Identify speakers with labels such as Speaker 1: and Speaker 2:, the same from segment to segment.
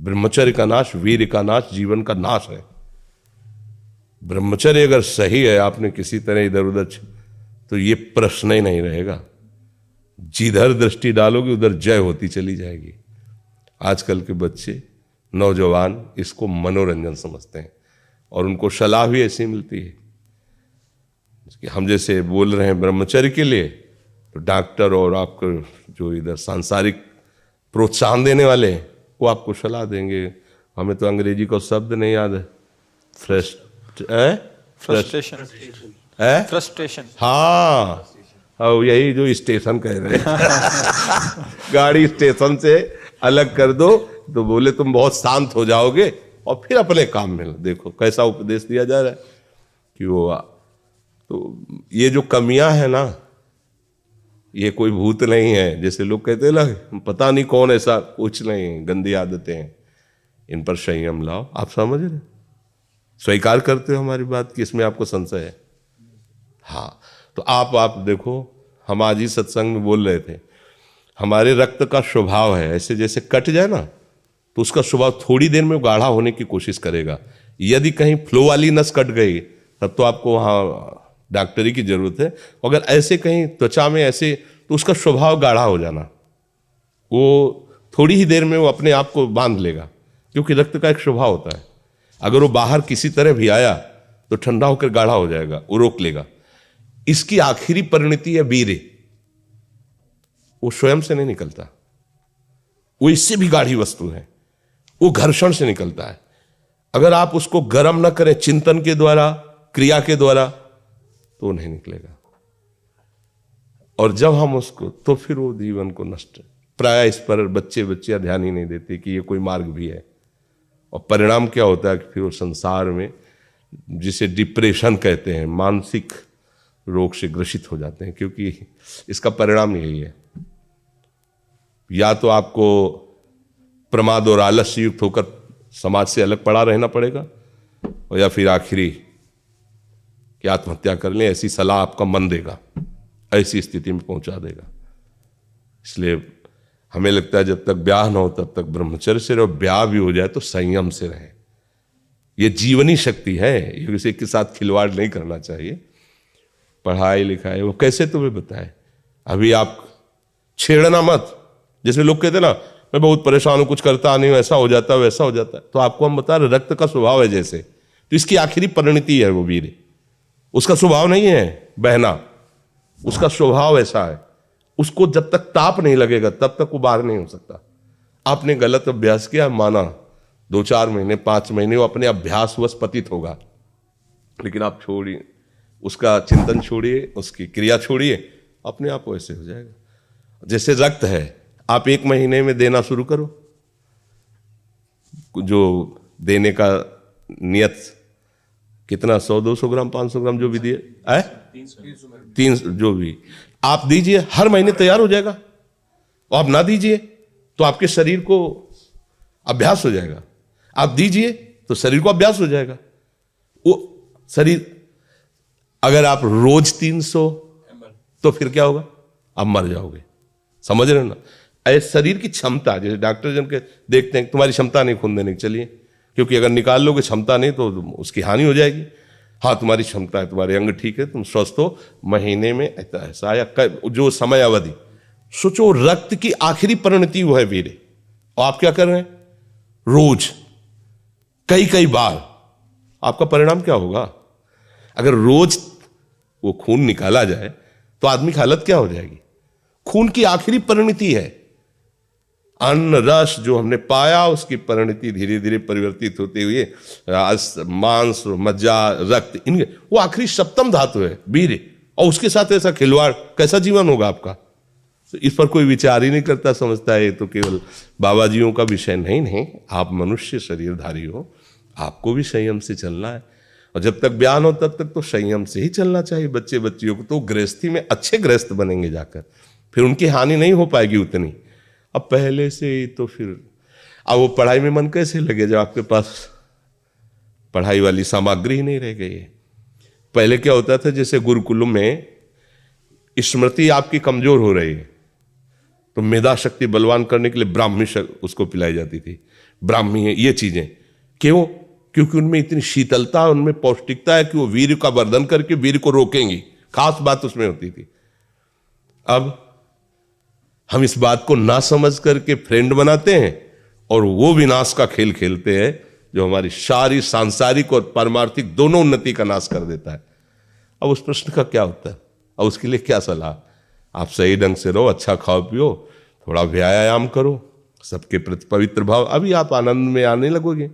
Speaker 1: ब्रह्मचर्य का नाश वीर का नाश जीवन का नाश है। ब्रह्मचर्य अगर सही है, आपने किसी तरह इधर उधर तो ये प्रश्न ही नहीं रहेगा। जिधर दृष्टि डालोगे उधर जय होती चली जाएगी। आजकल के बच्चे नौजवान इसको मनोरंजन समझते हैं और उनको सलाह भी ऐसी मिलती है कि हम जैसे बोल रहे हैं ब्रह्मचर्य के लिए, तो डॉक्टर और आपको जो इधर सांसारिक प्रोत्साहन देने वाले हैं वो आपको सलाह देंगे। हमें तो अंग्रेजी का शब्द नहीं याद है, फ्रस्ट्रेशन। हाँ, यही जो स्टेशन कह रहे हैं गाड़ी स्टेशन से अलग कर दो तो बोले तुम बहुत शांत हो जाओगे और फिर अपने काम में देखो कैसा उपदेश दिया जा रहा है कि वो। तो ये जो कमियां है ना, ये कोई भूत नहीं है जैसे लोग कहते हैं ना, पता नहीं कौन, ऐसा कुछ नहीं, गंदी आदतें हैं, इन पर संयम लाओ। आप समझ रहे, स्वीकार करते हो हमारी बात कि इसमें आपको संशय है? हाँ, तो आप देखो, हम आज ही सत्संग में बोल रहे थे, हमारे रक्त का स्वभाव है ऐसे, जैसे कट जाए ना तो उसका स्वभाव थोड़ी देर में गाढ़ा होने की कोशिश करेगा। यदि कहीं फ्लो वाली नस कट गई तब तो आपको वहाँ डॉक्टरी की जरूरत है। अगर ऐसे कहीं त्वचा में ऐसे, तो उसका स्वभाव गाढ़ा हो जाना, वो थोड़ी ही देर में वो अपने आप को बांध लेगा, क्योंकि रक्त का एक स्वभाव होता है। अगर वो बाहर किसी तरह भी आया तो ठंडा होकर गाढ़ा हो जाएगा, वो रोक लेगा। इसकी आखिरी परिणति है वीर्य, वो स्वयं से नहीं निकलता, वो इससे भी गाढ़ी वस्तु है, वो घर्षण से निकलता है। अगर आप उसको गर्म न करें चिंतन के द्वारा, क्रिया के द्वारा, तो नहीं निकलेगा। और जब हम उसको, तो फिर वो जीवन को नष्ट, प्राय इस पर बच्चे ध्यान ही नहीं देते कि ये कोई मार्ग भी है। और परिणाम क्या होता है कि फिर वो संसार में, जिसे डिप्रेशन कहते हैं, मानसिक रोग से ग्रसित हो जाते हैं, क्योंकि इसका परिणाम यही है। या तो आपको प्रमाद और आलस्य युक्त होकर समाज से अलग पड़ा रहना पड़ेगा, और या फिर आखिरी कि आत्महत्या कर लें, ऐसी सलाह आपका मन देगा, ऐसी स्थिति में पहुंचा देगा। इसलिए हमें लगता है जब तक ब्याह न हो तब तक ब्रह्मचर्य से रहो, ब्याह भी हो जाए तो संयम से रहे। ये जीवनी शक्ति है, ये किसी के साथ खिलवाड़ नहीं करना चाहिए। पढ़ाई लिखाई वो कैसे तुम्हें बताए, अभी आप छेड़ना मत। जैसे लोग कहते ना, मैं बहुत परेशान हूं, कुछ करता नहीं हूं, ऐसा हो जाता है वैसा हो जाता है, तो आपको हम बता रहे रक्त का स्वभाव है जैसे, तो इसकी आखिरी परिणति है वो वीर। उसका स्वभाव नहीं है बहना, उसका स्वभाव ऐसा है, उसको जब तक ताप नहीं लगेगा तब तक वो बाहर नहीं हो सकता। आपने गलत अभ्यास किया, माना 2-4 महीने 5 महीने वो अपने अभ्यासवश पतित होगा, लेकिन आप छोड़िए, उसका चिंतन छोड़िए, उसकी क्रिया छोड़िए, अपने आप वैसे हो जाएगा। जैसे रक्त है, आप 1 महीने में देना शुरू करो, जो देने का नियत कितना, 100-200 ग्राम 500 ग्राम जो भी दिए, 300 जो भी आप दीजिए, हर महीने तैयार हो जाएगा। और आप ना दीजिए तो आपके शरीर को अभ्यास हो जाएगा, आप दीजिए तो शरीर को अभ्यास हो जाएगा। वो शरीर, अगर आप रोज 300 तो फिर क्या होगा, आप मर जाओगे। समझ रहे हो ना? ऐसे शरीर की क्षमता, जैसे डॉक्टर जन के देखते हैं तुम्हारी क्षमता नहीं खून देने की, चलिए, क्योंकि अगर निकाल लोगे क्षमता नहीं तो उसकी हानि हो जाएगी। हाँ, तुम्हारी क्षमता है, तुम्हारे अंग ठीक है, तुम स्वस्थ हो, महीने में ऐसा या जो समय अवधि सोचो, रक्त की आखिरी परिणति वो है वीर्य। और आप क्या कर रहे हैं, रोज कई बार, आपका परिणाम क्या होगा? अगर रोज वो खून निकाला जाए तो आदमी की हालत क्या हो जाएगी? खून की आखिरी परिणति है, अन्न रस जो हमने पाया उसकी परिणति धीरे धीरे परिवर्तित होते हुए मांस, मज्जा, रक्त, इनके वो आखिरी सप्तम धातु है वीर्य। और उसके साथ ऐसा खिलवाड़, कैसा जीवन होगा आपका? तो इस पर कोई विचार ही नहीं करता, समझता है ये तो केवल बाबा जियों का विषय। नहीं, आप मनुष्य शरीरधारी हो, आपको भी संयम से चलना है। और जब तक ब्याह हो तब तक तो संयम से ही चलना चाहिए। बच्चियों को तो गृहस्थी में अच्छे गृहस्थ बनेंगे जाकर, फिर उनकी हानि नहीं हो पाएगी उतनी। अब पहले से ही तो फिर अब वो पढ़ाई में मन कैसे लगे जब आपके पास पढ़ाई वाली सामग्री ही नहीं रह गई है। पहले क्या होता था, जैसे गुरुकुल में स्मृति आपकी कमजोर हो रही है, तो मेधा शक्ति बलवान करने के लिए ब्राह्मी उसको पिलाई जाती थी, ब्राह्मी है, ये चीजें क्यों? क्योंकि उनमें इतनी शीतलता, उनमें पौष्टिकता है कि वो वीर का वर्धन करके वीर को रोकेंगी, खास बात उसमें होती थी। अब हम इस बात को ना समझ करके फ्रेंड बनाते हैं और वो विनाश का खेल खेलते हैं जो हमारी सारी सांसारिक और पारमार्थिक दोनों उन्नति का नाश कर देता है। अब उस प्रश्न का क्या होता है? अब उसके लिए क्या सलाह? आप सही ढंग से रहो, अच्छा खाओ पियो, थोड़ा व्यायाम करो, सबके प्रति पवित्र भाव, अभी आप आनंद में आने लगोगे।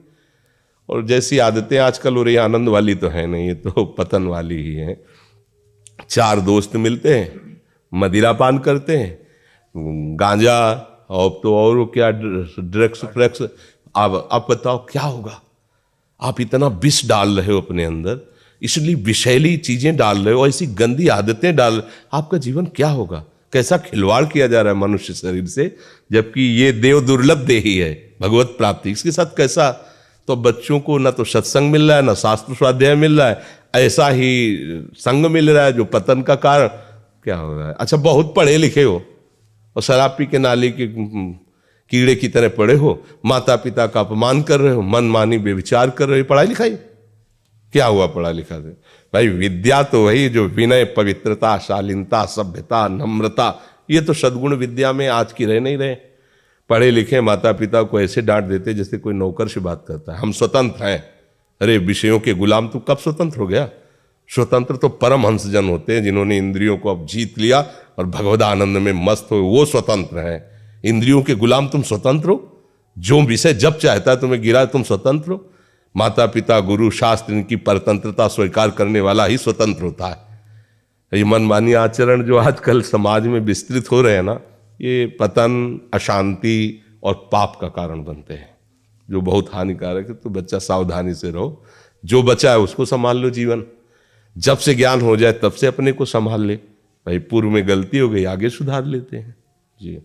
Speaker 1: और जैसी आदतें आजकल हो रही है, आनंद वाली तो है नहीं, ये तो पतन वाली ही है। 4 दोस्त मिलते हैं, मदिरा पान करते हैं, गांजा और तो और क्या ड्रग्स। आप बताओ क्या होगा? आप इतना विष डाल रहे हो अपने अंदर, इसलिए विषैली चीजें डाल रहे हो, ऐसी गंदी आदतें डाल, आपका जीवन क्या होगा? कैसा खिलवाड़ किया जा रहा है मनुष्य शरीर से, जबकि ये देव दुर्लभ देही है भगवत प्राप्ति, इसके साथ कैसा? तो बच्चों को ना तो सत्संग मिल रहा है, ना शास्त्र स्वाध्याय मिल रहा है, ऐसा ही संग मिल रहा है जो पतन का कारण क्या हो रहा है। अच्छा, बहुत पढ़े लिखे हो और शराब पी के नाली के कीड़े की तरह पड़े हो, माता पिता का अपमान कर रहे हो, मनमानी बेविचार कर रहे हो, पढ़ाई लिखाई क्या हुआ? पढ़ा लिखा से भाई विद्या तो वही जो विनय, पवित्रता, शालीनता, सभ्यता, नम्रता, ये तो सद्गुण विद्या में आज की रह नहीं रहे। पढ़े लिखे माता पिता को ऐसे डांट देते जैसे कोई नौकर से बात करता है, हम स्वतंत्र हैं। अरे विषयों के गुलाम तू कब स्वतंत्र हो गया? स्वतंत्र तो परमहंस जन होते हैं जिन्होंने इंद्रियों को अब जीत लिया और भगवद आनंद में मस्त हो, वो स्वतंत्र हैं। इंद्रियों के गुलाम तुम स्वतंत्र हो? जो विषय जब चाहता है तुम्हें गिरा, तुम स्वतंत्र हो? माता पिता, गुरु, शास्त्र, इनकी परतंत्रता स्वीकार करने वाला ही स्वतंत्र होता है। ये मनमानी आचरण जो आजकल समाज में विस्तृत हो रहे हैं ना, ये पतन, अशांति और पाप का कारण बनते हैं, जो बहुत हानिकारक है। तो बच्चा सावधानी से रहो, जो बचा है उसको संभाल लो। जीवन जब से ज्ञान हो जाए तब से अपने को संभाल ले। भाई पूर्व में गलती हो गई, आगे सुधार लेते हैं जी।